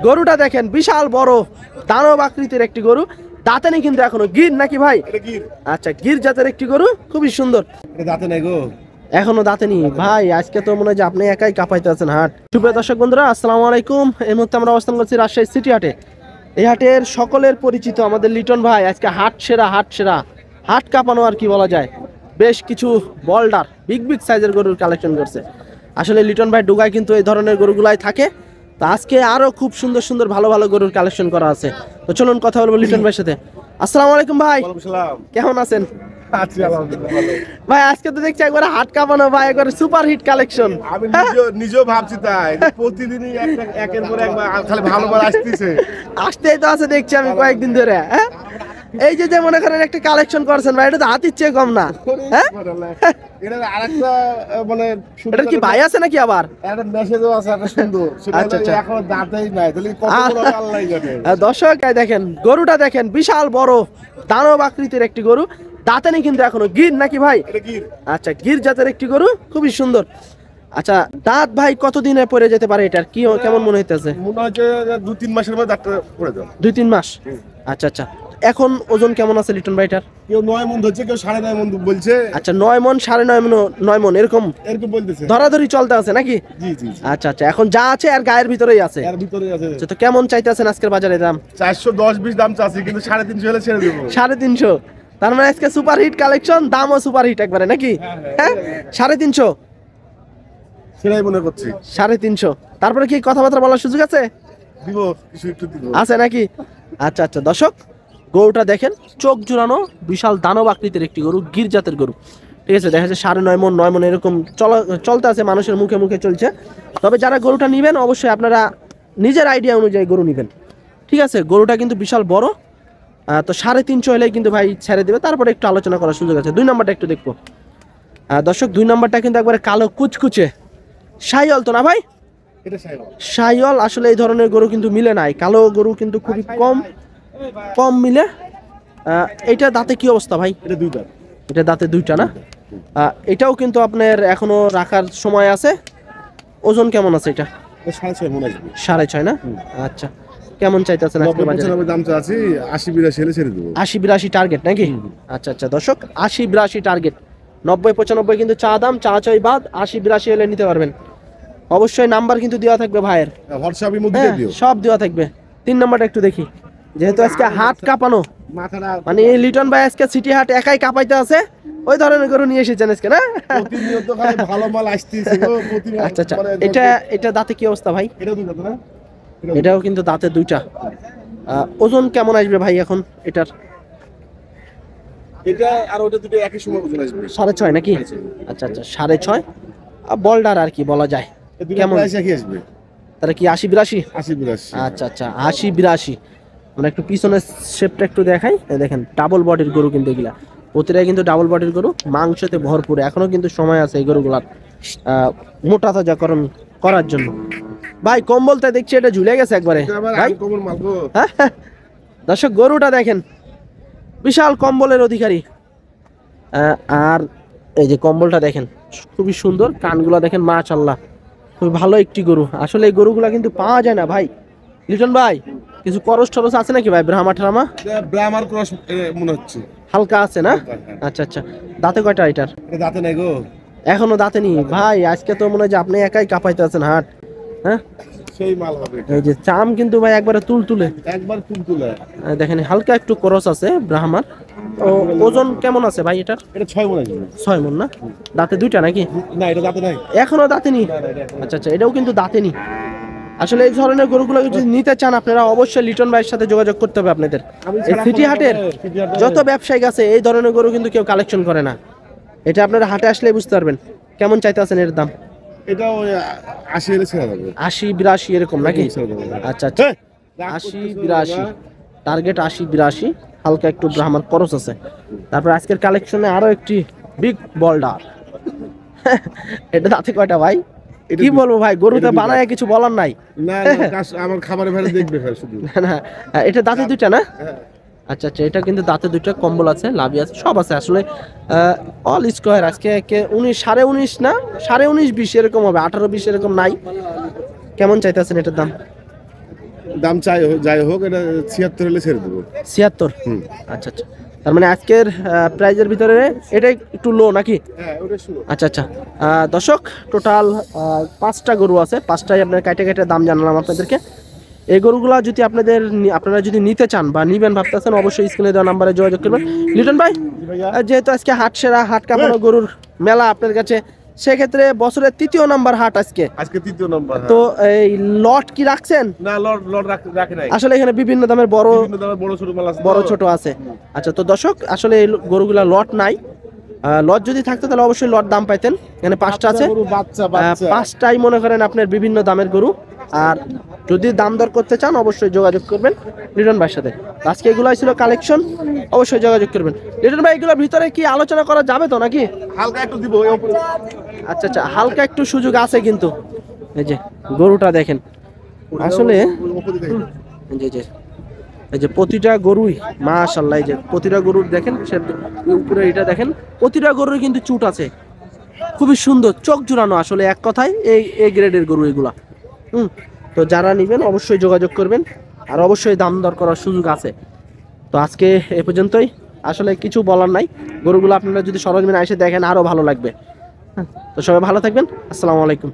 গরুটা দেখেন বিশাল বড় দানব আকৃতির একটি গরু, দাঁতে নেই কিন্তু এখনো। গির নাকি ভাই? আচ্ছা, গির জাতের একটি গরু, খুবই সুন্দর। দাঁতে নাই গো, এখনো দাঁতে নেই ভাই। আজকে তো মনে হয় যে আপনি একাই কাঁপাইতে আছেন হাট। সুপ্রিয় দর্শক বন্ধুরা, আসসালামু আলাইকুম। এই মুহূর্তে আমরা অবস্থান করছি রাজশাহী সিটি হাটে। এই হাটের সকলের পরিচিত আমাদের লিটন ভাই আজকে হাট সেরা, হাট কাঁপানো আর কি বলা যায়। বেশ কিছু বল্ডার বিগ সাইজের গরুর কালেকশন করছে। আসলে লিটন ভাই ডুগায় কিন্তু এই ধরনের গরুগুলাই থাকে। তো আজকে আরো খুব সুন্দর সুন্দর ভালো ভালো গরুর কালেকশন করা আছে। তো চলুন কথা বলবো লিটন ভাইয়ের সাথে। আসসালামু আলাইকুম ভাই, কেমন আছেন? ভাই আজকে তো দেখছি একবার হাট কাঁপানো ভাই, একবার সুপার হিট কালেকশন। আমি নিজেও ভাবছি তাই, প্রতিদিনই একের পর এক খালি ভালো ভালো আসতেই তো আছে দেখছি আমি কয়েকদিন ধরে। হ্যাঁ, এই যে মনে করেন একটা কালেকশন করছেন ভাই, এটা তো হাতির চেয়ে কম না। হ্যাঁ, আরেকটা মানে এটা কি ভাই আছে নাকি আবার? একটা মেসেজও আছে, একটা সুন্দর, সেটা এখন দাঁতেই নাই, তাহলে কত বড় আল্লাহই জানে। দর্শক দেখেন গরুটা দেখেন বিশাল বড় দানব আকৃতির একটি গরু, দাঁতে নেই কিন্তু এখনো। গির নাকি ভাই? আচ্ছা, গির জাতের একটি গরু, খুবই সুন্দর। আচ্ছা, দাঁত ভাই কতদিনে পরে যেতে পারে এটার? কি কেমন মনে হইতেছে? মনে হচ্ছে 2-3 মাসের মধ্যে দাঁতটা পড়ে যাবে। 2-3 মাস? আচ্ছা আচ্ছা। এখন ওজন কেমন আছে লিটন ভাইটার? কেউ 9 মণ ধরছে, কেউ 9.5 মণ বলছে। আচ্ছা, 9 মণ, 9.5 মণ এরকম বলতেছে, ধরাধরি চলতে আছে নাকি? জি জি। আচ্ছা আচ্ছা, এখন যা আছে আর গায়ের ভিতরেই আছে। আচ্ছা, তো কেমন চাইতেছেন আজকের বাজারে দাম? 410-20 দাম চাচ্ছি, কিন্তু 350 হলে ছেড়ে দেবো। 350? তার মানে আজকে সুপার হিট কালেকশন, দামও সুপার হিট একবারে নাকি? হ্যাঁ, 350 সেটাই মনে করছি। 350। তারপরে কি কথাবার্তা বলার সুযোগ আছে? দিব, কিছু একটু দিব আছে নাকি? আচ্ছা আচ্ছা। দর্শক গরুটা দেখেন, চোখ জুড়ানো বিশাল দানব আকৃতির একটি গরু, গির জাতের গরু। ঠিক আছে, দেখা যাচ্ছে 9.5 মণ 9 মণ এরকম চলতে আছে, মানুষের মুখে মুখে চলছে। তবে যারা গরুটা নেবেন অবশ্যই আপনারা নিজের আইডিয়া অনুযায়ী গরু নেবেন। ঠিক আছে, গরুটা কিন্তু বিশাল বড়। তো 350 হলেই কিন্তু ভাই ছেড়ে দেবে, তারপরে একটু আলোচনা করার সুযোগ আছে। 2 নম্বরটা একটু দেখবো। দর্শক 2 নম্বরটা কিন্তু একবারে কালো কুচকুচে শাহিওয়াল তো না ভাই? এটা শাহিওয়াল। আসলে এই ধরনের গরু কিন্তু মিলে নাই, কালো গরু কিন্তু খুবই কম মিলে। এটা দাঁতে কি অবস্থা ভাই? এটা 2 দাঁত। এটা দাঁতে 2টা না? এটাও কিন্তু আপনার এখনো রাখার সময় আছে। ওজন কেমন আছে এটা? 6.5 মণ আসবে। 6.5 না? আচ্ছা, কেমন চাইতেছেন আজকে বাজারে? 95 দাম চাচ্ছি, 80-82 হলে ছেড়ে দেবো। 80-82 টার্গেট নাকি? আচ্ছা আচ্ছা দর্শক, 80-82 টার্গেট। 90-95 কিন্তু চা দাম, চা চাই বাদ। 80-82 হলে নিতে পারবেন। অবশ্যই নাম্বার কিন্তু দেওয়া থাকবে ভাইয়ের, হোয়াটসঅ্যাপের মধ্যে দিও, সব দেওয়া থাকবে। 3 নম্বরটা একটু দেখি, যেহেতু আজকে হাট কাঁপানো, মানে এই লিটন ভাই আজকে সিটি হাট একাই কাঁপাইতে আছে। ওই ধরনের গরু নিয়ে এসেছেন আজকে না? প্রতিনিয়ত খালি ভালো মাল আসতেছে গো, প্রতিনিয়ত। আচ্ছা আচ্ছা, এটা দাঁতে কি অবস্থা ভাই? এটা 2 দাঁত না? এটাও কিন্তু দাঁতে 2টা। ওজন কেমন আসবে ভাই এখন এটার? এটা আর ওটা দুটো একই সময় ওজন আসবে। 6.5 নাকি? আচ্ছা আচ্ছা, 6.5 বল্ডার আর কি বলা যায়। কেমন প্রাইস একই আসবে? তাহলে কি 80-82? 80-82। আচ্ছা আচ্ছা, 80-82। আমরা একটু পিছনের শেপটা একটু দেখাই। দেখেন ডাবল বডির গরু কিন্তু এগুলা, প্রতিটাই কিন্তু ডাবল বডির গরু, মাংসতে ভরপুর। এখনো কিন্তু সময় আছে এই গরুগুলার মোটা তাজাকরণ করার জন্য। ভাই কম্বলটা দেখছি এটা ঝুলে গেছে একবারে ভাই। দর্শক গরুটা দেখেন বিশাল কম্বলের অধিকারী। আর এই যে কম্বলটা দেখেন খুবই সুন্দর, কানগুলা দেখেন মাশাআল্লাহ, খুবই ভালো একটি গরু। আসলে এই গরুগুলা কিন্তু পাওয়া যায় না ভাই। লিটন ভাই কিছু করস টরস আছে নাকি ভাই? ব্রাহ্মা ঠামা? ব্রাহ্মার ক্রস মনে হচ্ছে, হালকা আছে না? আচ্ছা আচ্ছা। দাঁতে কয়টা এটার? দাঁতে নাই গো, এখনো দাঁতে নি ভাই। আজকে তো মনে হয় যে আপনি একাই কাঁপাইতে আছেন হাট। হ্যাঁ, সেই মাল হবে। এই যে চাম কিন্তু ভাই একবারে তুলতুলে, একবার তুলতুলে। দেখেন হালকা একটু করস আছে ব্রাহ্মার। ওজন কেমন আছে ভাই এটার? এটা 6 মণ আসবে। 6 মণ না? দাঁতে 2টা নাকি? না, এটা দাঁতে নাই, এখনো দাঁতে নি। আচ্ছা আচ্ছা, এটাও কিন্তু দাঁতে নি। আসলে এই ধরনের গরুগুলো যদি নিতে চান আপনারা অবশ্যই লিটন ভাইয়ের সাথে যোগাযোগ করতে হবে আপনাদের। এই সিটি হাটের যত ব্যবসায়িক আছে এই ধরনের গরু কিন্তু কেউ কালেকশন করে না। এটা আপনারা হাটে আসলেই বুঝতে পারবেন। কেমন চাইতে আছেন এর দাম? এটাও 80 এর ছেড়ে দেবে। 80-82 এরকম নাকি? আচ্ছা আচ্ছা, 80-82 টার্গেট, 80-82। হালকা একটু ব্রাহ্মার করস আছে। তারপর আজকের কালেকশনে আরো একটি বিগ বল্ডার। এটা দাঁতে কয়টা ভাই? কি বলবো ভাই, গরুতে বানায় কিছু বলার নাই। না আমার খাবারের ভাড়া দেখবে শুধু। না, এটা দাঁতে 2টা না? আচ্ছা আচ্ছা, এটা কিন্তু দাঁতে 2টা, কম্বল আছে, লাভি আছে, সব আছে। আসলে অল স্কোয়ার। আজকে 19, 19.5 না, 19.5-20 এরকম হবে, 18-20 এরকম নাই। কেমন চাইতেছেন এটার দাম? দাম চাই যাই হোক, এটা 76 হলে ছেড়ে দেবো। 76। হুম। আচ্ছা আচ্ছা, তার মানে আজকের প্রাইজের ভিতরে এটাই একটু লো নাকি? হ্যাঁ ওটা শুনো। আচ্ছা আচ্ছা, দর্শক টোটাল 5টা গরু আছে, 5টাই আপনার কাটে কাটে দাম জানালাম আপনাদেরকে। এই গরুগুলা যদি আপনারা যদি নিতে চান বা নিবেন ভাবতেছেন, অবশ্যই স্ক্রিনে দেওয়া নাম্বারে যোগাযোগ করবেন। লিটন ভাই, যেহেতু আজকে হাট সেরা, হাট কাঁপানো গরুর মেলা আপনার কাছে, সেক্ষেত্রে বছরের 3য় নাম্বার হাট আজকে, আজকে 3য় নম্বর। তো এই লট কি রাখছেন? না, লট রাখে নাই। আসলে এখানে বিভিন্ন দামের বিভিন্ন দামের বড় ছোট মাল আছে, বড় ছোট আছে। আচ্ছা, তো দর্শক আসলে এই গরুগুলা লট নাই, লট যদি থাকতো তাহলে অবশ্যই লট দাম পাইতেন। এখানে 5টা আছে, বাচ্চা 5টাই মনে করেন আপনার বিভিন্ন দামের গরু। আর যদি দাম দর করতে চান অবশ্যই যোগাযোগ করবেন লিটন ভাইয়ের সাথে। আজকে এগুলাই ছিল কালেকশন, অবশ্যই যোগাযোগ করবেন। লিটন ভাই, এগুলোর ভিতরে কি আলোচনা করা যাবে তো নাকি? হালকা একটু দিব এই উপরে। আচ্ছা আচ্ছা, হালকা একটু সুযোগ আছে কিন্তু। এই যে গরুটা দেখেন, আসলে এই যে প্রতিটা গরুই মাশাআল্লাহ, এই যে প্রতিটা গরুর দেখেন, সে উপরে এটা দেখেন, প্রতিটা গরুর কিন্তু চুট আছে, খুবই সুন্দর, চোখ জুড়ানো। আসলে এক কথায় এই গ্রেডের গরু এগুলা। তো যারা নেবেন অবশ্যই যোগাযোগ করবেন, আর অবশ্যই দাম দর করার সুযোগ আছে। তো আজকে এ পর্যন্তই, আসলে কিছু বলার নাই। গরুগুলো আপনারা যদি সরজমিনে এসে দেখেন আরো ভালো লাগবে। তো সবাই ভালো থাকবেন, আসসালামু আলাইকুম।